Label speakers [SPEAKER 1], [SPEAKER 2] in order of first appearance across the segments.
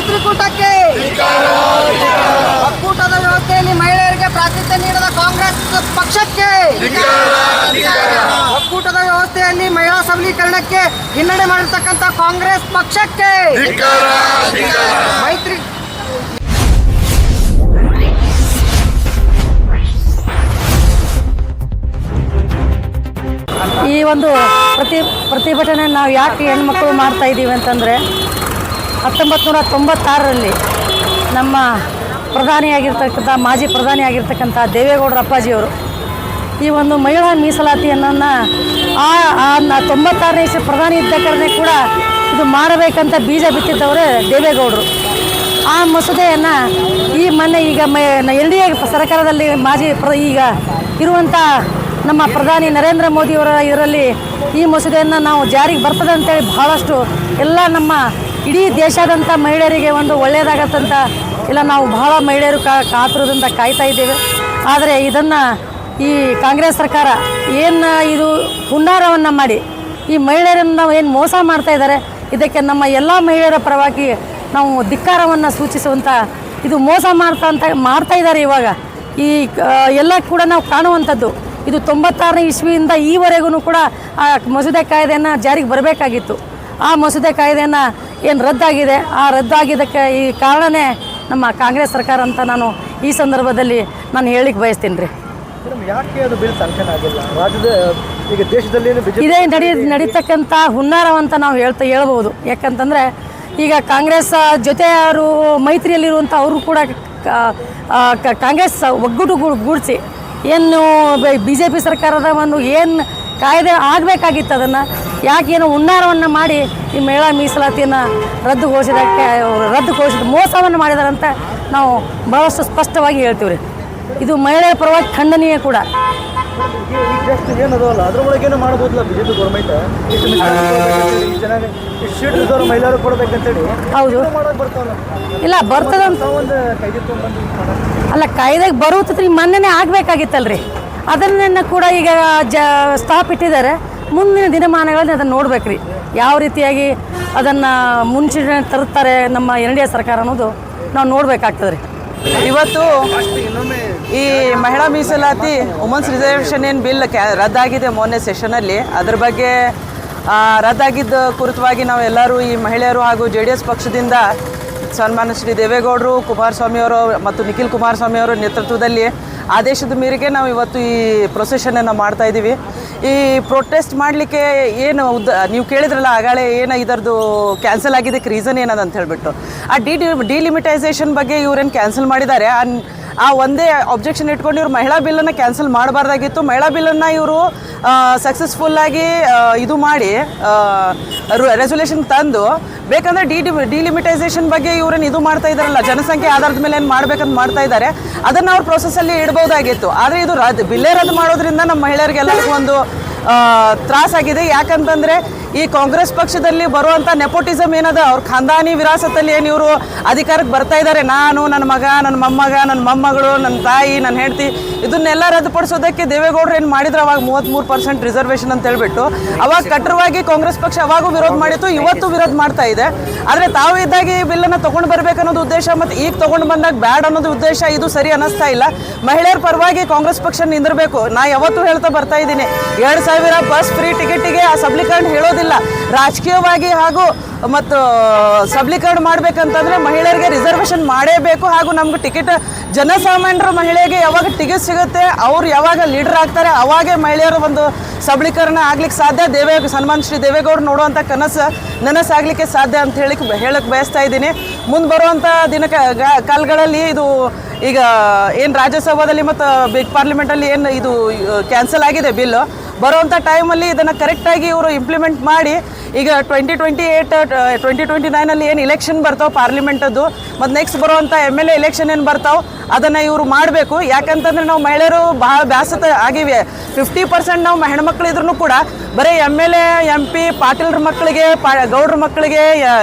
[SPEAKER 1] ಮೈತ್ರಿಕೂಟಕ್ಕೆ ಒಕ್ಕೂಟದ ವ್ಯವಸ್ಥೆಯಲ್ಲಿ ಮಹಿಳೆಯರಿಗೆ ಪ್ರಾತಿನಿಧ್ಯ ನೀಡದ ಕಾಂಗ್ರೆಸ್ ಪಕ್ಷಕ್ಕೆ ಒಕ್ಕೂಟದ ವ್ಯವಸ್ಥೆಯಲ್ಲಿ ಮಹಿಳಾ ಸಬಲೀಕರಣಕ್ಕೆ ಹಿನ್ನಡೆ ಮಾಡಿರ್ತಕ್ಕಂಥ ಕಾಂಗ್ರೆಸ್ ಪಕ್ಷಕ್ಕೆ ಮೈತ್ರಿ
[SPEAKER 2] ಈ ಒಂದು ಪ್ರತಿಭಟನೆ ನಾವು ಯಾಕೆ ಹೆಣ್ಮಕ್ಳು ಮಾಡ್ತಾ ಇದ್ದೀವಿ ಅಂತಂದರೆ 1996ರಲ್ಲಿ ನಮ್ಮ ಪ್ರಧಾನಿಯಾಗಿರ್ತಕ್ಕಂಥ ಮಾಜಿ ಪ್ರಧಾನಿಯಾಗಿರ್ತಕ್ಕಂಥ ದೇವೇಗೌಡರ ಅಪ್ಪಾಜಿಯವರು ಈ ಒಂದು ಮಹಿಳಾ ಮೀಸಲಾತಿಯನ್ನು 96ನೇ ಇಸ್ವಿ ಪ್ರಧಾನಿ ಇದ್ದಕ್ಕೇ ಕೂಡ ಇದು ಮಾಡಬೇಕಂತ ಬೀಜ ಬಿತ್ತಿದ್ದವರೇ ದೇವೇಗೌಡರು. ಆ ಮಸೂದೆಯನ್ನು ಈ ಮೊನ್ನೆ ಈಗ NDA ಸರ್ಕಾರದಲ್ಲಿ ಈಗ ಇರುವಂಥ ನಮ್ಮ ಪ್ರಧಾನಿ ನರೇಂದ್ರ ಮೋದಿಯವರ ಇದರಲ್ಲಿ ಈ ಮಸೂದೆಯನ್ನು ನಾವು ಜಾರಿಗೆ ಬರ್ತದೆ ಅಂತೇಳಿ ಬಹಳಷ್ಟು ಎಲ್ಲ ನಮ್ಮ ಇಡೀ ದೇಶಾದ್ಯಂತ ಮಹಿಳೆಯರಿಗೆ ಒಂದು ಒಳ್ಳೆಯದಾಗತ್ತಂತ ಇಲ್ಲ ನಾವು ಬಹಳ ಮಹಿಳೆಯರು ಕಾತುರದಿಂದ ಕಾಯ್ತಾ ಇದ್ದೇವೆ. ಆದರೆ ಇದನ್ನು ಈ ಕಾಂಗ್ರೆಸ್ ಸರ್ಕಾರ ಇದು ಹುನ್ನಾರವನ್ನು ಮಾಡಿ ಈ ಮಹಿಳೆಯರನ್ನು ಏನು ಮೋಸ ಮಾಡ್ತಾ ಇದ್ದಾರೆ, ಇದಕ್ಕೆ ನಮ್ಮ ಎಲ್ಲ ಮಹಿಳೆಯರ ಪರವಾಗಿ ನಾವು ಧಿಕ್ಕಾರವನ್ನು ಸೂಚಿಸುವಂಥ ಇದು ಮೋಸ ಮಾಡ್ತಾ ಇದ್ದಾರೆ. ಇವಾಗ ಈ ಎಲ್ಲ ಕೂಡ ನಾವು ಕಾಣುವಂಥದ್ದು ಇದು 96ನೇ ಇಸ್ವಿಯಿಂದ ಈವರೆಗೂ ಕೂಡ ಆ ಮಸೂದೆ ಕಾಯ್ದೆಯನ್ನು ಜಾರಿಗೆ ಬರಬೇಕಾಗಿತ್ತು. ಆ ಮಸೂದೆ ಕಾಯ್ದೆಯನ್ನು ಏನು ರದ್ದಾಗಿದೆ, ಆ ರದ್ದಾಗಿದ್ದಕ್ಕೆ ಈ ಕಾರಣನೇ ನಮ್ಮ ಕಾಂಗ್ರೆಸ್ ಸರ್ಕಾರ ಅಂತ ನಾನು ಈ ಸಂದರ್ಭದಲ್ಲಿ ನಾನು ಹೇಳಿಕ್ಕೆ ಬಯಸ್ತೀನಿ ರೀ.
[SPEAKER 3] ಯಾಕೆ ಅದು ಬಿಲ್ ಸ್ಯಾಂಕ್ಷನ್ ಆಗಿಲ್ಲ? ರಾಜ್ಯದ ಈಗ ದೇಶದಲ್ಲಿ
[SPEAKER 2] ಇದೇ ನಡೀತಕ್ಕಂಥ ಹುನ್ನಾರವಂತ ನಾವು ಹೇಳ್ಬೋದು. ಯಾಕಂತಂದರೆ ಈಗ ಕಾಂಗ್ರೆಸ್ ಜೊತೆ ಅವರು ಮೈತ್ರಿಯಲ್ಲಿರುವಂಥ ಅವರು ಕೂಡ ಕಾಂಗ್ರೆಸ್ ಒಗ್ಗೂಡಿಸಿ ಏನು BJP ಸರ್ಕಾರದ ಒಂದು ಏನು ಕಾಯ್ದೆ ಆಗಬೇಕಾಗಿತ್ತು ಅದನ್ನು ಯಾಕೇನು ಹುನ್ನಾರವನ್ನು ಮಾಡಿ ಈ ಮಹಿಳಾ ಮೀಸಲಾತಿಯನ್ನು ರದ್ದುಗೊಳಿಸಿದ ಮೋಸವನ್ನು ಮಾಡಿದಾರಂತ ನಾವು ಬಹಳಷ್ಟು ಸ್ಪಷ್ಟವಾಗಿ ಹೇಳ್ತೀವಿ ರೀ. ಇದು ಮಹಿಳೆಯರ ಪರವಾಗಿ ಖಂಡನೀಯ ಕೂಡ.
[SPEAKER 3] ಏನದಲ್ಲ ಅದ್ರೊಳಗೇನು ಮಾಡ್ಬೋದಲ್ಲ BJP ಗೌರ್ಮೆಂಟ್ ಮಹಿಳೆಯರು ಕೊಡಬೇಕಂತೇಳಿ.
[SPEAKER 2] ಹೌದು, ಇಲ್ಲ ಬರ್ತದ ಅಲ್ಲ ಕಾಯ್ದೆಗೆ ಬರುತ್ತದ್ರಿ. ಮೊನ್ನೆನೇ ಆಗಬೇಕಾಗಿತ್ತಲ್ರಿ, ಅದನ್ನು ಕೂಡ ಈಗ ಸ್ಟಾಪ್ ಇಟ್ಟಿದ್ದಾರೆ. ಮುಂದಿನ ದಿನಮಾನಗಳಲ್ಲಿ ಅದನ್ನು ನೋಡ್ಬೇಕ್ರಿ ಯಾವ ರೀತಿಯಾಗಿ ಅದನ್ನು ಮುನ್ಸೂಚನೆ ತರುತ್ತಾರೆ ನಮ್ಮ NDA ಸರ್ಕಾರ ಅನ್ನೋದು ನಾವು ನೋಡಬೇಕಾಗ್ತದೆ ರೀ.
[SPEAKER 4] ಇವತ್ತು ಈ ಮಹಿಳಾ ಮೀಸಲಾತಿ ವುಮನ್ಸ್ ರಿಸರ್ವೇಷನ್ ಏನು ಬಿಲ್ ರದ್ದಾಗಿದೆ ಮೊನ್ನೆ ಸೆಷನಲ್ಲಿ, ಅದ್ರ ಬಗ್ಗೆ ರದ್ದಾಗಿದ್ದ ಕುರಿತವಾಗಿ ನಾವು ಎಲ್ಲರೂ ಈ ಮಹಿಳೆಯರು ಹಾಗೂ JDS ಪಕ್ಷದಿಂದ ಸನ್ಮಾನ್ಯ ಶ್ರೀ ದೇವೇಗೌಡರು, ಕುಮಾರಸ್ವಾಮಿಯವರು ಮತ್ತು ನಿಖಿಲ್ ಕುಮಾರಸ್ವಾಮಿಯವರ ನೇತೃತ್ವದಲ್ಲಿ ಆದೇಶದ ಮೇರೆಗೆ ನಾವು ಇವತ್ತು ಈ ಪ್ರೊಸೆಷನನ್ನು ಮಾಡ್ತಾ ಇದ್ದೀವಿ. ಈ ಪ್ರೊಟೆಸ್ಟ್ ಮಾಡಲಿಕ್ಕೆ ಏನು ನೀವು ಕೇಳಿದ್ರಲ್ಲ ಆಗಾಳೆ ಏನು ಇದರದ್ದು ಕ್ಯಾನ್ಸಲ್ ಆಗಿದ್ದಕ್ಕೆ ರೀಸನ್ ಏನದ ಅಂತ ಹೇಳಿಬಿಟ್ಟು ಆ ಡಿಲಿಮಿಟೈಸೇಷನ್ ಬಗ್ಗೆ ಇವ್ರೇನು ಕ್ಯಾನ್ಸಲ್ ಮಾಡಿದ್ದಾರೆ. ಆ ಒಂದೇ ಅಬ್ಜೆಕ್ಷನ್ ಇಟ್ಕೊಂಡು ಇವರು ಮಹಿಳಾ ಬಿಲ್ಲನ್ನು ಕ್ಯಾನ್ಸಲ್ ಮಾಡಬಾರ್ದಾಗಿತ್ತು. ಮಹಿಳಾ ಬಿಲ್ಲನ್ನು ಇವರು ಸಕ್ಸಸ್ಫುಲ್ಲಾಗಿ ಇದು ಮಾಡಿ ರೆಸೊಲ್ಯೂಷನ್ ತಂದು ಬೇಕಂದರೆ ಡಿಲಿಮಿಟೈಸೇಷನ್ ಬಗ್ಗೆ ಇವ್ರೇನು ಇದು ಮಾಡ್ತಾ ಇದ್ದಾರಲ್ಲ, ಜನಸಂಖ್ಯೆ ಆಧಾರದ ಮೇಲೆ ಏನು ಮಾಡ್ಬೇಕಂತ ಮಾಡ್ತಾ ಇದ್ದಾರೆ, ಅದನ್ನು ಅವ್ರ ಪ್ರೊಸೆಸ್ಸಲ್ಲಿ ಇಡ್ಬೋದಾಗಿತ್ತು. ಆದರೆ ಇದು ಬಿಲ್ಲೇ ರದ್ದು ಮಾಡೋದ್ರಿಂದ ನಮ್ಮ ಮಹಿಳೆಯರಿಗೆಲ್ಲರಿಗೂ ಒಂದು ತ್ರಾಸಾಗಿದೆ. ಯಾಕಂತಂದರೆ ಈ ಕಾಂಗ್ರೆಸ್ ಪಕ್ಷದಲ್ಲಿ ಬರುವಂಥ ನೆಪೋಟಿಸಮ್ ಏನದ, ಅವ್ರ ಖಾನ್ದಾನಿ ವಿರಾಸತ್ತಲ್ಲಿ ಏನು ಇವರು ಅಧಿಕಾರಕ್ಕೆ ಬರ್ತಾ ಇದ್ದಾರೆ, ನಾನು ನನ್ನ ಮಗ, ನನ್ನ ಮೊಮ್ಮಗ, ನನ್ನ ಮೊಮ್ಮಗಳು, ನನ್ನ ತಾಯಿ, ನನ್ನ ಹೆಂಡತಿ, ಇದನ್ನೆಲ್ಲ ರದ್ದುಪಡಿಸೋದಕ್ಕೆ ದೇವೇಗೌಡರು ಏನು ಮಾಡಿದ್ರು ಅವಾಗ 33% ರಿಸರ್ವೇಷನ್ ಅಂತ ಹೇಳ್ಬಿಟ್ಟು ಅವಾಗ ಕಟ್ಟರವಾಗಿ ಕಾಂಗ್ರೆಸ್ ಪಕ್ಷ ಅವಾಗೂ ವಿರೋಧ ಮಾಡಿತ್ತು, ಇವತ್ತು ವಿರೋಧ ಮಾಡ್ತಾ ಇದೆ. ಆದರೆ ತಾವು ಇದ್ದಾಗಿ ಈ ಬಿಲ್ಲನ್ನು ತೊಗೊಂಡು ಬರಬೇಕನ್ನೋದು ಉದ್ದೇಶ ಮತ್ತು ಈಗ ತೊಗೊಂಡು ಬಂದಾಗ ಬ್ಯಾಡ್ ಅನ್ನೋದು ಉದ್ದೇಶ ಇದು ಸರಿ ಅನ್ನಿಸ್ತಾ ಇಲ್ಲ. ಮಹಿಳೆಯರ ಪರವಾಗಿ ಕಾಂಗ್ರೆಸ್ ಪಕ್ಷ ನಿಂದಿರಬೇಕು. ನಾ ಯಾವತ್ತೂ ಹೇಳ್ತಾ ಬರ್ತಾ ಇದ್ದೀನಿ, 2000 ಬಸ್ ಫ್ರೀ ಟಿಕೆಟಿಗೆ ಆ ಸಬಲೀಕರಣ ಹೇಳೋದಿಲ್ಲ. ರಾಜಕೀಯವಾಗಿ ಹಾಗೂ ಮತ್ತು ಸಬಲೀಕರಣ ಮಾಡಬೇಕಂತಂದರೆ ಮಹಿಳೆಯರಿಗೆ ರಿಸರ್ವೇಷನ್ ಮಾಡೇಬೇಕು. ಹಾಗೂ ನಮ್ಗೆ ಟಿಕೆಟ್ ಜನಸಾಮಾನ್ಯರ ಮಹಿಳೆಗೆ ಯಾವಾಗ ಟಿಕೆಟ್ ಸಿಗುತ್ತೆ, ಅವ್ರು ಯಾವಾಗ ಲೀಡರ್ ಆಗ್ತಾರೆ ಅವಾಗೇ ಮಹಿಳೆಯರ ಒಂದು ಸಬಲೀಕರಣ ಆಗ್ಲಿಕ್ಕೆ ಸಾಧ್ಯ. ಸನ್ಮಾನ್ ಶ್ರೀ ದೇವೇಗೌಡರು ನೋಡುವಂಥ ನನಸಾಗಲಿಕ್ಕೆ ಸಾಧ್ಯ ಅಂತ ಹೇಳಕ್ಕೆ ಬಯಸ್ತಾ ಇದ್ದೀನಿ. ಮುಂದೆ ಬರುವಂಥ ಕಾಲಗಳಲ್ಲಿ ಇದು ಈಗ ಏನು ರಾಜ್ಯಸಭಾದಲ್ಲಿ ಮತ್ತು ಬಿಗ್ ಪಾರ್ಲಿಮೆಂಟಲ್ಲಿ ಏನು ಇದು ಕ್ಯಾನ್ಸಲ್ ಆಗಿದೆ ಬಿಲ್ಲು, ಬರುವಂಥ ಟೈಮಲ್ಲಿ ಇದನ್ನು ಕರೆಕ್ಟಾಗಿ ಇವರು ಇಂಪ್ಲಿಮೆಂಟ್ ಮಾಡಿ ಈಗ 2029 ಏನು ಇಲೆಕ್ಷನ್ ಬರ್ತಾವೆ ಪಾರ್ಲಿಮೆಂಟದ್ದು ಮತ್ತು ನೆಕ್ಸ್ಟ್ ಬರುವಂಥ MLA ಎಲೆಕ್ಷನ್ ಏನು ಬರ್ತಾವೆ ಅದನ್ನು ಇವರು ಮಾಡಬೇಕು. ಯಾಕಂತಂದರೆ ನಾವು ಮಹಿಳೆಯರು ಭಾಳ ಬ್ಯಾಸತ ಆಗಿವೆ. 50% ನಾವು ಹೆಣ್ಮಕ್ಳಿದ್ರೂ ಕೂಡ ಬರೀ MLA MP ಪಾಟೀಲ್ರ ಮಕ್ಕಳಿಗೆ ಗೌಡ್ರ ಮಕ್ಕಳಿಗೆ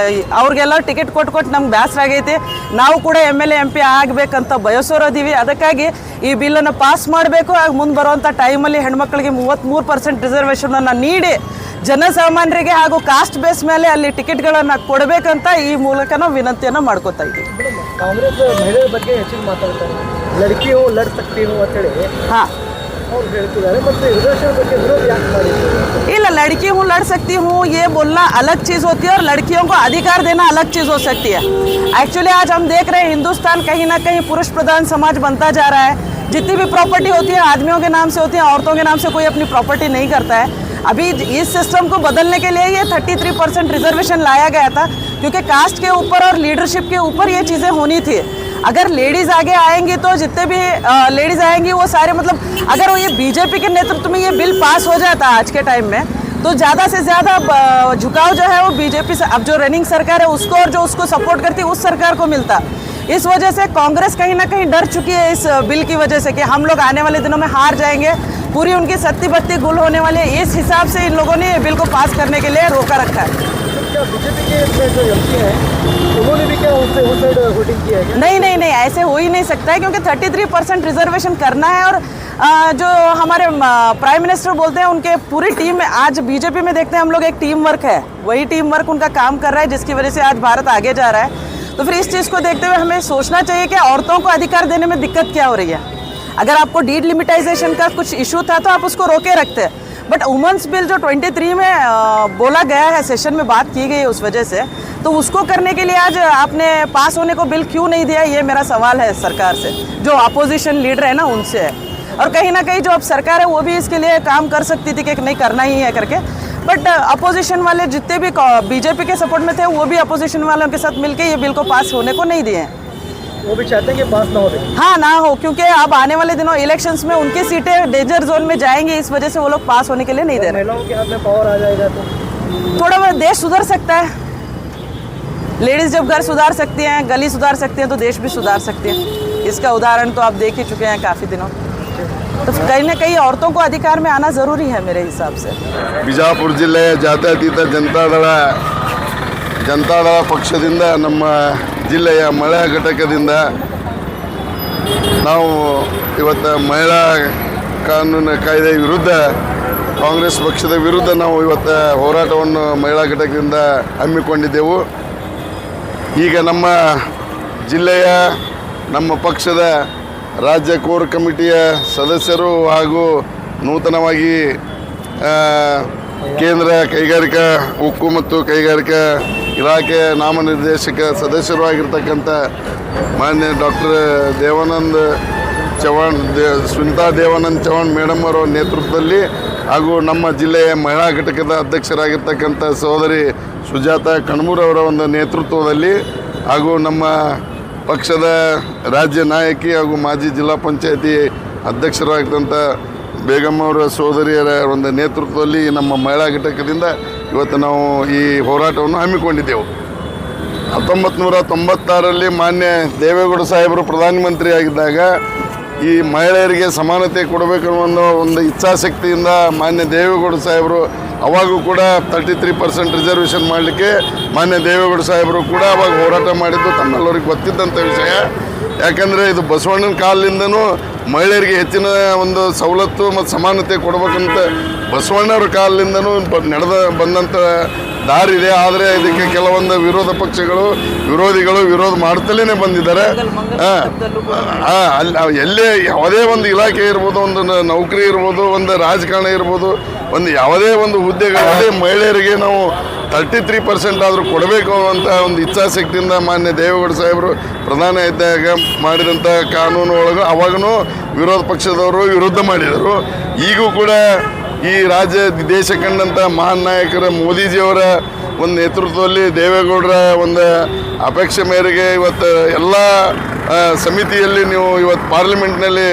[SPEAKER 4] ಅವ್ರಿಗೆಲ್ಲ ಟಿಕೆಟ್ ಕೊಟ್ಟು ನಮ್ಗೆ ಬೇಸರ ಆಗೈತಿ. ನಾವು ಕೂಡ MLA MP ಆಗಬೇಕಂತ ಬಯಸೋರದೀವಿ. ಅದಕ್ಕಾಗಿ ಈ ಬಿಲ್ಲನ್ನು ಪಾಸ್ ಮಾಡಬೇಕು. ಆಗ ಮುಂದೆ ಬರುವಂಥ ಟೈಮಲ್ಲಿ ಹೆಣ್ಮಕ್ಳಿಗೆ 33% ರಿಸರ್ವೇಷನನ್ನು ನೀಡಿ ಜನಸಾಮಾನ್ಯರಿಗೆ ಹಾಗೂ ಕಾಸ್ಟ್ ಬೇಸ್ ಮೇಲೆ ಅಲ್ಲಿ ಟಿಕೆಟ್ಗಳನ್ನು ಕೊಡಬೇಕಂತ ಈ ಮೂಲಕ ನಾವು ವಿನಂತಿಯನ್ನು ಮಾಡ್ಕೋತಾ ಇದ್ದೀವಿ.
[SPEAKER 3] ಕಾಂಗ್ರೆಸ್ ಮಹಿಳೆಯರ ಬಗ್ಗೆ ಹೆಚ್ಚಿಗೆ ಮಾತಾಡ್ತಾರೆ, ಲಡ್ಕಿ ಹೋ ಲಡ್ ಸಕ್ತಿ ಹೋ ಅಂತೇಳಿ
[SPEAKER 4] ಹಾಂ,
[SPEAKER 3] ಅವ್ರು ಹೇಳ್ತಿದ್ದಾರೆ. ಮತ್ತು ರಿಸರ್ವೇಷನ್ ಬಗ್ಗೆ ವಿರೋಧ ಯಾಕೆ ಮಾಡಿದ್ರು?
[SPEAKER 4] ಇಲ್ಲ, लड़की हूँ लड़ सकती हूँ ये बोलना अलग चीज़ होती है और लड़कियों को अधिकार देना अलग चीज़ हो सकती है. एक्चुअली आज हम देख रहे हैं हिंदुस्तान कहीं ना कहीं पुरुष प्रधान समाज बनता जा रहा है. जितनी भी प्रॉपर्टी होती है आदमियों के नाम से होती है, औरतों के नाम से कोई अपनी प्रॉपर्टी नहीं करता है. अभी इस सिस्टम को बदलने के लिए ये 33% रिजर्वेशन लाया गया था, क्योंकि कास्ट के ऊपर और लीडरशिप के ऊपर ये चीज़ें होनी थी. अगर लेडीज़ आगे आएंगी तो जितने भी लेडीज़ आएंगी वो सारे, मतलब अगर वो ये बीजेपी के नेतृत्व में ये बिल पास हो जाता आज के टाइम में, तो ज़्यादा से ज़्यादा झुकाव जो है वो बीजेपी से, अब जो रनिंग सरकार है उसको और जो उसको सपोर्ट करती है उस सरकार को मिलता. इस वजह से कांग्रेस कहीं ना कहीं डर चुकी है इस बिल की वजह से कि हम लोग आने वाले दिनों में हार जाएंगे, पूरी उनकी सत्ती बत्ती गुल होने वाली है. इस हिसाब से इन लोगों ने ये बिल को पास करने के लिए रोका रखा है.
[SPEAKER 3] क्या बीजेपी के इसमें जो एमपी हैं उन्होंने भी क्या उस साइड वोटिंग किया है क्या?
[SPEAKER 4] नहीं, ऐसे हो ही नहीं सकता है, क्योंकि 33% रिजर्वेशन करना है. और जो हमारे प्राइम मिनिस्टर बोलते हैं उनके पूरी टीम में, आज बीजेपी में देखते हैं हम लोग एक टीम वर्क है, वही टीम वर्क उनका काम कर रहा है जिसकी वजह से आज भारत आगे जा रहा है. तो फिर इस चीज़ को देखते हुए हमें सोचना चाहिए कि औरतों को अधिकार देने में दिक्कत क्या हो रही है. अगर आपको डीड लिमिटाइजेशन का कुछ इशू था तो आप उसको रोके रखते. बट वुमेंस बिल जो 23 में बोला गया है, सेशन में बात की गई है उस वजह से, तो उसको करने के लिए आज आपने पास होने को बिल क्यों नहीं दिया, ये मेरा सवाल है सरकार से, जो अपोजिशन लीडर है ना उनसे है. और कहीं ना कहीं जो अब सरकार है वो भी इसके लिए काम कर सकती थी कि नहीं करना ही है करके. बट अपोजिशन वाले जितने भी बीजेपी के सपोर्ट में थे वो भी अपोजिशन वालों के साथ मिलकर ये बिल को पास होने को नहीं दिए हैं.
[SPEAKER 3] वो भी चाहते हैं कि पास ना हो.
[SPEAKER 4] हाँ, ना हो, क्योंकि अब आने वाले दिनों इलेक्शंस में उनकी सीटें डेंजर जोन में जाएंगी, इस वजह से वो लोग पास होने के लिए नहीं दे रहे.
[SPEAKER 3] महिलाओं के हाथ में पावर आ जाएगा तो
[SPEAKER 4] थोड़ा बहुत देश सुधर सकता है. लेडीज़ जब घर सुधार सकती हैं, गली सुधार सकती हैं, तो देश भी सुधार सकती हैं. इसका उदाहरण तो आप देख ही चुके हैं काफ़ी दिनों. तो कहीं ना कहीं औरतों को अधिकार में आना ज़रूरी है मेरे हिसाब से.
[SPEAKER 5] ಬಿಜಾಪುರ ಜಿಲ್ಲೆಯ ಜಾತ್ಯತೀತ ಜನತಾದಳ ಪಕ್ಷದಿಂದ ನಮ್ಮ ಜಿಲ್ಲೆಯ ಮಹಿಳಾ ಘಟಕದಿಂದ ನಾವು ಇವತ್ತು ಮಹಿಳಾ ಕಾನೂನು ಕಾಯ್ದೆ ವಿರುದ್ಧ, ಕಾಂಗ್ರೆಸ್ ಪಕ್ಷದ ವಿರುದ್ಧ ನಾವು ಇವತ್ತು ಹೋರಾಟವನ್ನು ಮಹಿಳಾ ಘಟಕದಿಂದ ಹಮ್ಮಿಕೊಂಡಿದ್ದೆವು. ಈಗ ನಮ್ಮ ಜಿಲ್ಲೆಯ ನಮ್ಮ ಪಕ್ಷದ ರಾಜ್ಯ ಕೋರ್ ಕಮಿಟಿಯ ಸದಸ್ಯರು ಹಾಗೂ ನೂತನವಾಗಿ ಕೇಂದ್ರ ಕೈಗಾರಿಕಾ ಉಕ್ಕು ಮತ್ತು ಕೈಗಾರಿಕಾ ಇಲಾಖೆ ನಾಮನಿರ್ದೇಶಕ ಸದಸ್ಯರು ಆಗಿರ್ತಕ್ಕಂಥ ಮಾನ್ಯ ಡಾಕ್ಟರ್ ದೇವಾನಂದ್ ಚವಾಣ್ ಸುನಿತಾ ದೇವಾನಂದ್ ಚವಾಣ್ ಮೇಡಮ್ ಅವರ ನೇತೃತ್ವದಲ್ಲಿ ಹಾಗೂ ನಮ್ಮ ಜಿಲ್ಲೆಯ ಮಹಿಳಾ ಘಟಕದ ಅಧ್ಯಕ್ಷರಾಗಿರ್ತಕ್ಕಂಥ ಸಹೋದರಿ ಸುಜಾತ ಕಣ್ಮೂರ್ ಅವರ ಒಂದು ನೇತೃತ್ವದಲ್ಲಿ ಹಾಗೂ ನಮ್ಮ ಪಕ್ಷದ ರಾಜ್ಯ ನಾಯಕಿ ಹಾಗೂ ಮಾಜಿ ಜಿಲ್ಲಾ ಪಂಚಾಯತಿ ಅಧ್ಯಕ್ಷರಾಗಿದ್ದಂಥ ಬೇಗಮ್ ಅವರ ಸಹೋದರಿಯರ ಒಂದು ನೇತೃತ್ವದಲ್ಲಿ ನಮ್ಮ ಮಹಿಳಾ ಘಟಕದಿಂದ ಇವತ್ತು ನಾವು ಈ ಹೋರಾಟವನ್ನು ಹಮ್ಮಿಕೊಂಡಿದ್ದೆವು. 1996ರಲ್ಲಿ ಮಾನ್ಯ ದೇವೇಗೌಡ ಸಾಹೇಬರು ಪ್ರಧಾನಮಂತ್ರಿ ಆಗಿದ್ದಾಗ ಈ ಮಹಿಳೆಯರಿಗೆ ಸಮಾನತೆ ಕೊಡಬೇಕನ್ನೋ ಒಂದು ಇಚ್ಛಾಶಕ್ತಿಯಿಂದ ಮಾನ್ಯ ದೇವೇಗೌಡ ಸಾಹೇಬರು ಅವಾಗೂ ಕೂಡ 33% ರಿಸರ್ವೇಷನ್ ಮಾಡಲಿಕ್ಕೆ ಮಾನ್ಯ ದೇವೇಗೌಡ ಸಾಹೇಬರು ಕೂಡ ಅವಾಗ ಹೋರಾಟ ಮಾಡಿದ್ದು ತಮ್ಮೆಲ್ಲರಿಗೆ ಗೊತ್ತಿದ್ದಂಥ ವಿಷಯ. ಯಾಕಂದರೆ ಇದು ಬಸವಣ್ಣನ ಕಾಲದಿಂದನೂ ಮಹಿಳೆಯರಿಗೆ ಹೆಚ್ಚಿನ ಒಂದು ಸವಲತ್ತು ಮತ್ತು ಸಮಾನತೆ ಕೊಡಬೇಕಂತ ಬಸವಣ್ಣವ್ರ ಕಾಲದಿಂದನೂ ಬಂದಂಥ ದಾರಿ ಇದೆ. ಆದರೆ ಇದಕ್ಕೆ ಕೆಲವೊಂದು ವಿರೋಧ ಪಕ್ಷಗಳು ವಿರೋಧ ಮಾಡ್ತಲೇ ಬಂದಿದ್ದಾರೆ. ಅಲ್ಲಿ ಎಲ್ಲೇ ಯಾವುದೇ ಒಂದು ಇಲಾಖೆ ಇರ್ಬೋದು, ಒಂದು ನೌಕರಿ ಇರ್ಬೋದು, ಒಂದು ರಾಜಕಾರಣ ಇರ್ಬೋದು, ಒಂದು ಯಾವುದೇ ಒಂದು ಹುದ್ದೆಗಳಲ್ಲಿ ಮಹಿಳೆಯರಿಗೆ ನಾವು 33% ಆದರೂ ಕೊಡಬೇಕು ಅಂತ ಒಂದು ಇಚ್ಛಾಶಕ್ತಿಯಿಂದ ಮಾನ್ಯ ದೇವೇಗೌಡ ಸಾಹೇಬರು ಪ್ರಧಾನ ಇದ್ದಾಗ ಮಾಡಿದಂಥ ಕಾನೂನು ಒಳಗೆ ಅವಾಗೂ ವಿರೋಧ ಪಕ್ಷದವರು ವಿರುದ್ಧ ಮಾಡಿದರು. ಈಗೂ ಕೂಡ ಈ ರಾಜ್ಯ ದೇಶ ಕಂಡಂಥ ಮಹಾನ್ ನಾಯಕರ ಮೋದಿಜಿಯವರ ಒಂದು ನೇತೃತ್ವದಲ್ಲಿ ದೇವೇಗೌಡರ ಒಂದು ಅಪೇಕ್ಷೆ ಮೇರೆಗೆ ಇವತ್ತು ಎಲ್ಲ ಸಮಿತಿಯಲ್ಲಿ ನೀವು ಇವತ್ತು ಪಾರ್ಲಿಮೆಂಟ್ನಲ್ಲಿ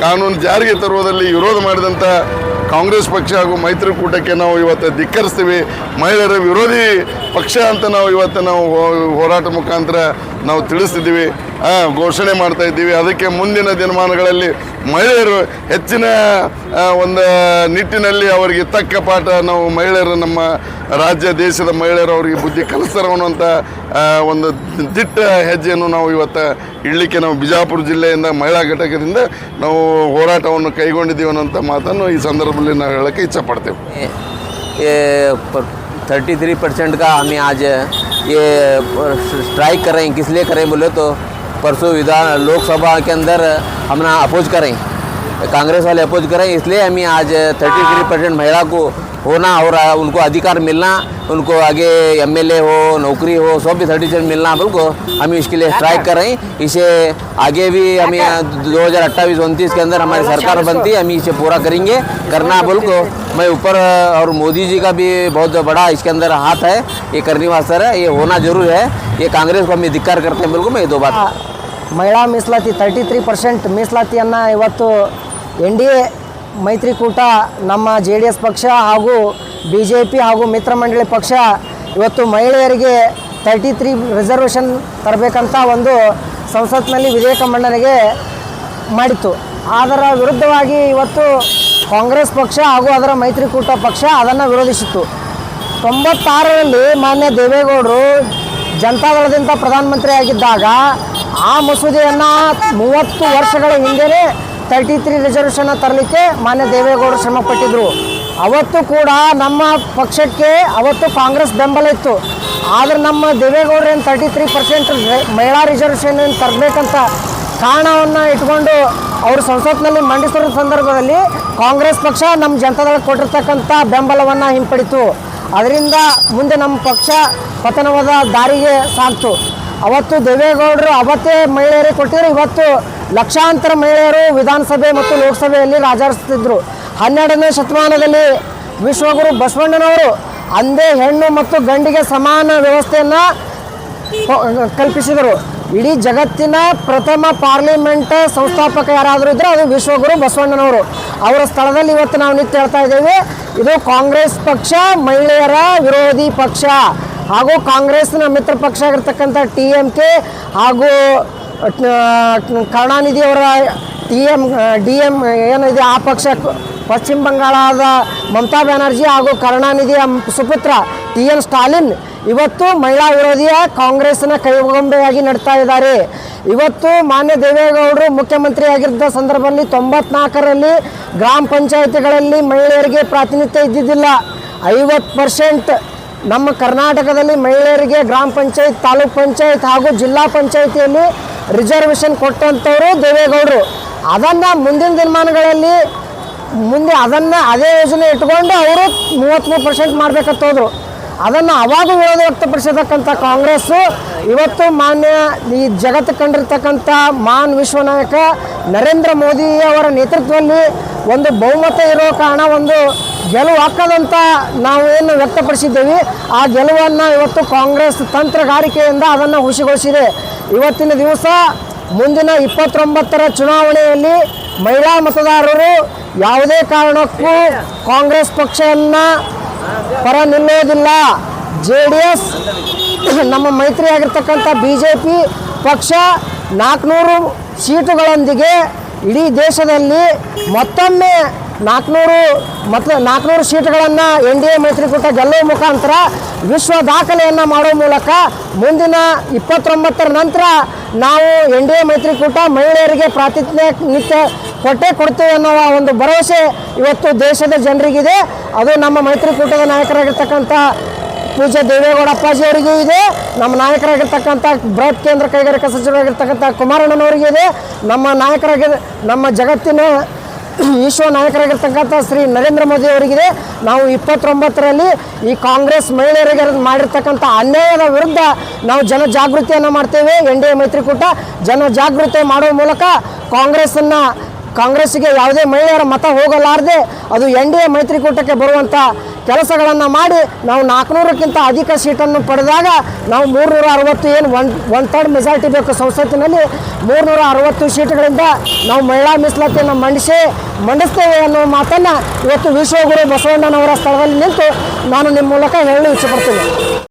[SPEAKER 5] ಕಾನೂನು ಜಾರಿಗೆ ತರುವುದರಲ್ಲಿ ವಿರೋಧ ಮಾಡಿದಂಥ ಕಾಂಗ್ರೆಸ್ ಪಕ್ಷ ಹಾಗೂ ಮೈತ್ರಿಕೂಟಕ್ಕೆ ನಾವು ಇವತ್ತು ಧಿಕ್ಕರಿಸ್ತೀವಿ. ಮಹಿಳೆಯರ ವಿರೋಧಿ ಪಕ್ಷ ಅಂತ ನಾವು ಇವತ್ತು ಹೋರಾಟ ಮುಖಾಂತರ ನಾವು ತಿಳಿಸ್ತಿದ್ದೀವಿ, ಘೋಷಣೆ ಮಾಡ್ತಾ ಇದ್ದೀವಿ. ಅದಕ್ಕೆ ಮುಂದಿನ ದಿನಮಾನಗಳಲ್ಲಿ ಮಹಿಳೆಯರು ಹೆಚ್ಚಿನ ಒಂದು ನಿಟ್ಟಿನಲ್ಲಿ ಅವರಿಗೆ ತಕ್ಕ ಪಾಠ ನಾವು ಮಹಿಳೆಯರು, ನಮ್ಮ ರಾಜ್ಯ ದೇಶದ ಮಹಿಳೆಯರು ಅವರಿಗೆ ಬುದ್ಧಿ ಕಲಿಸ್ತಾರೆ ಅನ್ನುವಂಥ ಒಂದು ದಿಟ್ಟ ಹೆಜ್ಜೆಯನ್ನು ನಾವು ಇವತ್ತು ಇಡಲಿಕ್ಕೆ ನಾವು ಬಿಜಾಪುರ ಜಿಲ್ಲೆಯಿಂದ ಮಹಿಳಾ ಘಟಕದಿಂದ ನಾವು ಹೋರಾಟವನ್ನು ಕೈಗೊಂಡಿದ್ದೀವಿ ಅನ್ನೋಂಥ ಮಾತನ್ನು ಈ ಸಂದರ್ಭದಲ್ಲಿ ನಾವು ಹೇಳೋಕ್ಕೆ ಇಚ್ಛಪಡ್ತೇವೆ.
[SPEAKER 6] ये 33% का हमें आज ये स्ट्राइक कर रहे हैं। किस लिए करें बोले तो परसों लोकसभा के अंदर हम ना अपोज करें, कांग्रेस वाले अपोज करें, इसलिए हमें आज 33% महिला को होना और उनको अधिकार मिलना, उनको आगे MLA हो, नौकरी हो, सब भी 30% मिलना बोल को हम इसके लिए स्ट्राइक कर रहे हैं। इसे आगे भी हमें 2028-29 के अंदर हमारी सरकार बनती है, हम इसे पूरा करेंगे करना बोल को मैं ऊपर, और मोदी जी का भी बहुत बड़ा इसके अंदर हाथ है, ये करने वास्ते है, ये होना जरूर है। ये कांग्रेस को हम धिक्कार करते हैं बोल को मैं 2 बात।
[SPEAKER 1] ಮಹಿಳಾ ಮೀಸಲಾತಿ 33% ಮೀಸಲಾತಿಯನ್ನು ಇವತ್ತು NDA ಮೈತ್ರಿಕೂಟ ನಮ್ಮ JDS ಪಕ್ಷ ಹಾಗೂ BJP ಹಾಗೂ ಮಿತ್ರ ಮಂಡಳಿ ಪಕ್ಷ ಇವತ್ತು ಮಹಿಳೆಯರಿಗೆ 33 ರಿಸರ್ವೇಷನ್ ತರಬೇಕಂತ ಒಂದು ಸಂಸತ್ನಲ್ಲಿ ವಿಧೇಯಕ ಮಂಡನೆಗೆ ಮಾಡಿತ್ತು. ಅದರ ವಿರುದ್ಧವಾಗಿ ಇವತ್ತು ಕಾಂಗ್ರೆಸ್ ಪಕ್ಷ ಹಾಗೂ ಅದರ ಮೈತ್ರಿಕೂಟ ಪಕ್ಷ ಅದನ್ನು ವಿರೋಧಿಸಿತ್ತು. 96ರಲ್ಲಿ ಮಾನ್ಯ ದೇವೇಗೌಡರು ಜನತಾದಳದಿಂದ ಪ್ರಧಾನಮಂತ್ರಿ ಆಗಿದ್ದಾಗ ಆ ಮಸೂದೆಯನ್ನು 30 ವರ್ಷಗಳ ಹಿಂದೆ 33 ರಿಸರ್ವೇಷನ್ ತರಲಿಕ್ಕೆ ಮಾನ್ಯ ದೇವೇಗೌಡರು ಶ್ರಮಪಟ್ಟಿದ್ದರು. ಅವತ್ತು ಕೂಡ ನಮ್ಮ ಪಕ್ಷಕ್ಕೆ ಅವತ್ತು ಕಾಂಗ್ರೆಸ್ ಬೆಂಬಲ ಇತ್ತು. ಆದರೆ ನಮ್ಮ ದೇವೇಗೌಡರು ಏನು 33% ಮಹಿಳಾ ರಿಸರ್ವೇಷನ್ ತರಬೇಕಂತ ಕಾರಣವನ್ನು ಇಟ್ಕೊಂಡು ಅವರು ಸಂಸತ್ನಲ್ಲಿ ಮಂಡಿಸಿರೋ ಸಂದರ್ಭದಲ್ಲಿ ಕಾಂಗ್ರೆಸ್ ಪಕ್ಷ ನಮ್ಮ ಜನತಾದಳಕ್ಕೆ ಕೊಟ್ಟಿರ್ತಕ್ಕಂಥ ಬೆಂಬಲವನ್ನು ಹಿಂಪಡಿತು. ಅದರಿಂದ ಮುಂದೆ ನಮ್ಮ ಪಕ್ಷ ಪತನವಾದ ದಾರಿಗೆ ಸಾಗ್ತು. ಅವತ್ತು ದೇವೇಗೌಡರು ಅವತ್ತೇ ಮಹಿಳೆಯರಿಗೆ ಕೊಟ್ಟಿದ್ರು. ಇವತ್ತು ಲಕ್ಷಾಂತರ ಮಹಿಳೆಯರು ವಿಧಾನಸಭೆ ಮತ್ತು ಲೋಕಸಭೆಯಲ್ಲಿ ರಾಜಾರಿಸ್ತಿದ್ರು. 12ನೇ ಶತಮಾನದಲ್ಲಿ ವಿಶ್ವಗುರು ಬಸವಣ್ಣನವರು ಅಂದೇ ಹೆಣ್ಣು ಮತ್ತು ಗಂಡಿಗೆ ಸಮಾನ ವ್ಯವಸ್ಥೆಯನ್ನು ಕಲ್ಪಿಸಿದರು. ಇಡೀ ಜಗತ್ತಿನ ಪ್ರಥಮ ಪಾರ್ಲಿಮೆಂಟ್ ಸಂಸ್ಥಾಪಕ ಯಾರಾದರೂ ಇದ್ದರೆ ಅದು ವಿಶ್ವಗುರು ಬಸವಣ್ಣನವರು. ಅವರ ಸ್ಥಳದಲ್ಲಿ ಇವತ್ತು ನಾವು ನಿಂತು ಹೇಳ್ತಾ ಇದ್ದೇವೆ, ಇದು ಕಾಂಗ್ರೆಸ್ ಪಕ್ಷ ಮಹಿಳೆಯರ ವಿರೋಧಿ ಪಕ್ಷ ಹಾಗೂ ಕಾಂಗ್ರೆಸ್ನ ಮಿತ್ರ ಪಕ್ಷ ಆಗಿರ್ತಕ್ಕಂಥ TMK ಹಾಗೂ ಕರುಣಾನಿಧಿಯವರ DM ಏನಿದೆ ಆ ಪಕ್ಷ, ಪಶ್ಚಿಮ ಬಂಗಾಳದ ಮಮತಾ ಬ್ಯಾನರ್ಜಿ ಹಾಗೂ ಕರುಣಾನಿಧಿಯ ಸುಪುತ್ರ TN ಸ್ಟಾಲಿನ್ ಇವತ್ತು ಮಹಿಳಾ ವಿರೋಧಿಯ ಕಾಂಗ್ರೆಸ್ನ ಕೈಗೊಂಬೆಯಾಗಿ ನಡ್ತಾ ಇದ್ದಾರೆ. ಇವತ್ತು ಮಾನ್ಯ ದೇವೇಗೌಡರು ಮುಖ್ಯಮಂತ್ರಿ ಆಗಿದ್ದ ಸಂದರ್ಭದಲ್ಲಿ 94ರಲ್ಲಿ ಗ್ರಾಮ ಪಂಚಾಯಿತಿಗಳಲ್ಲಿ ಮಹಿಳೆಯರಿಗೆ ಪ್ರಾತಿನಿಧ್ಯ ಇದ್ದಿದ್ದಿಲ್ಲ. 50% ನಮ್ಮ ಕರ್ನಾಟಕದಲ್ಲಿ ಮಹಿಳೆಯರಿಗೆ ಗ್ರಾಮ ಪಂಚಾಯತ್, ತಾಲೂಕ್ ಪಂಚಾಯತ್ ಹಾಗೂ ಜಿಲ್ಲಾ ಪಂಚಾಯಿತಿಯಲ್ಲಿ ರಿಸರ್ವೇಷನ್ ಕೊಟ್ಟಂಥವರು ದೇವೇಗೌಡರು. ಅದನ್ನು ಮುಂದಿನ ದಿನಮಾನಗಳಲ್ಲಿ ಅದೇ ಯೋಜನೆ ಇಟ್ಕೊಂಡು ಅವರು 33% ಮಾಡಬೇಕಂತ ಹೋದರು. ಅದನ್ನು ಅವಾಗ ವಿರೋಧ ವ್ಯಕ್ತಪಡಿಸಿರ್ತಕ್ಕಂಥ ಕಾಂಗ್ರೆಸ್ಸು ಇವತ್ತು ಮಾನ್ಯ ಈ ಜಗತ್ತು ಕಂಡಿರ್ತಕ್ಕಂಥ ಮಹಾನ್ ವಿಶ್ವನಾಯಕ ನರೇಂದ್ರ ಮೋದಿಯವರ ನೇತೃತ್ವದಲ್ಲಿ ಒಂದು ಬಹುಮತ ಇರೋ ಕಾರಣ ಒಂದು ಗೆಲುವು ಹಾಕದಂತ ನಾವೇನು ವ್ಯಕ್ತಪಡಿಸಿದ್ದೇವೆ, ಆ ಗೆಲುವನ್ನು ಇವತ್ತು ಕಾಂಗ್ರೆಸ್ ತಂತ್ರಗಾರಿಕೆಯಿಂದ ಅದನ್ನು ಹುಸಿಗೊಳಿಸಿದೆ. ಇವತ್ತಿನ ದಿವಸ ಮುಂದಿನ 29ರ ಚುನಾವಣೆಯಲ್ಲಿ ಮಹಿಳಾ ಮತದಾರರು ಯಾವುದೇ ಕಾರಣಕ್ಕೂ ಕಾಂಗ್ರೆಸ್ ಪಕ್ಷವನ್ನು ಪರ ನಿಲ್ಲೋದಿಲ್ಲ. JDS ನಮ್ಮ ಮೈತ್ರಿ ಆಗಿರ್ತಕ್ಕಂಥ BJP ಪಕ್ಷ 400 ಸೀಟುಗಳೊಂದಿಗೆ ಇಡೀ ದೇಶದಲ್ಲಿ ಮತ್ತೊಮ್ಮೆ 400 ಸೀಟುಗಳನ್ನು NDA ಮೈತ್ರಿಕೂಟ ಗೆಲ್ಲುವ ಮುಖಾಂತರ ವಿಶ್ವ ದಾಖಲೆಯನ್ನು ಮಾಡುವ ಮೂಲಕ ಮುಂದಿನ 29ರ ನಂತರ ನಾವು NDA ಮೈತ್ರಿಕೂಟ ಮಹಿಳೆಯರಿಗೆ ಪ್ರಾತಿನಿಧ್ಯ ಕೊಡ್ತೇವೆ ಅನ್ನೋ ಒಂದು ಭರವಸೆ ಇವತ್ತು ದೇಶದ ಜನರಿಗಿದೆ. ಅದು ನಮ್ಮ ಮೈತ್ರಿಕೂಟದ ನಾಯಕರಾಗಿರ್ತಕ್ಕಂಥ ಪೂಜ್ಯ ದೇವೇಗೌಡ ಅಪ್ಪಾಜಿ ಅವರಿಗೂ ಇದೆ, ನಮ್ಮ ನಾಯಕರಾಗಿರ್ತಕ್ಕಂಥ ಬೃಹತ್ ಕೇಂದ್ರ ಕೈಗಾರಿಕಾ ಸಚಿವರಾಗಿರ್ತಕ್ಕಂಥ ಕುಮಾರಣ್ಣನವರಿಗೆ ಇದೆ, ನಮ್ಮ ಜಗತ್ತಿನ ವಿಶ್ವ ನಾಯಕರಾಗಿರ್ತಕ್ಕಂಥ ಶ್ರೀ ನರೇಂದ್ರ ಮೋದಿ ಅವರಿಗಿದೆ. ನಾವು 29ರಲ್ಲಿ ಈ ಕಾಂಗ್ರೆಸ್ ಮಹಿಳೆಯರಿಗೆ ಮಾಡಿರ್ತಕ್ಕಂಥ ಅನ್ಯಾಯದ ವಿರುದ್ಧ ನಾವು ಜನಜಾಗೃತಿಯನ್ನು ಮಾಡ್ತೇವೆ. NDA ಮೈತ್ರಿಕೂಟ ಜನಜಾಗೃತಿ ಮಾಡುವ ಮೂಲಕ ಕಾಂಗ್ರೆಸ್ಸಿಗೆ ಯಾವುದೇ ಮಹಿಳೆಯರ ಮತ ಹೋಗಲಾರದೆ ಅದು NDA ಮೈತ್ರಿಕೂಟಕ್ಕೆ ಬರುವಂಥ ಕೆಲಸಗಳನ್ನು ಮಾಡಿ ನಾವು 400ಕ್ಕಿಂತ ಅಧಿಕ ಸೀಟನ್ನು ಪಡೆದಾಗ ನಾವು 360 ಏನು 1/3 ಮೆಜಾರಿಟಿ ಬೇಕು ಸಂಸತ್ತಿನಲ್ಲಿ 360 ಸೀಟುಗಳಿಂದ ನಾವು ಮಹಿಳಾ ಮೀಸಲಾತಿಯನ್ನು ಮಂಡಿಸ್ತೇವೆ ಅನ್ನೋ ಮಾತನ್ನು ಇವತ್ತು ವಿಶ್ವಗುರು ಬಸವಣ್ಣನವರ ಸ್ಥಳದಲ್ಲಿ ನಿಂತು ನಾನು ನಿಮ್ಮ ಮೂಲಕ ಹೇಳಲು ಇಚ್ಛೆಪಡ್ತೇನೆ.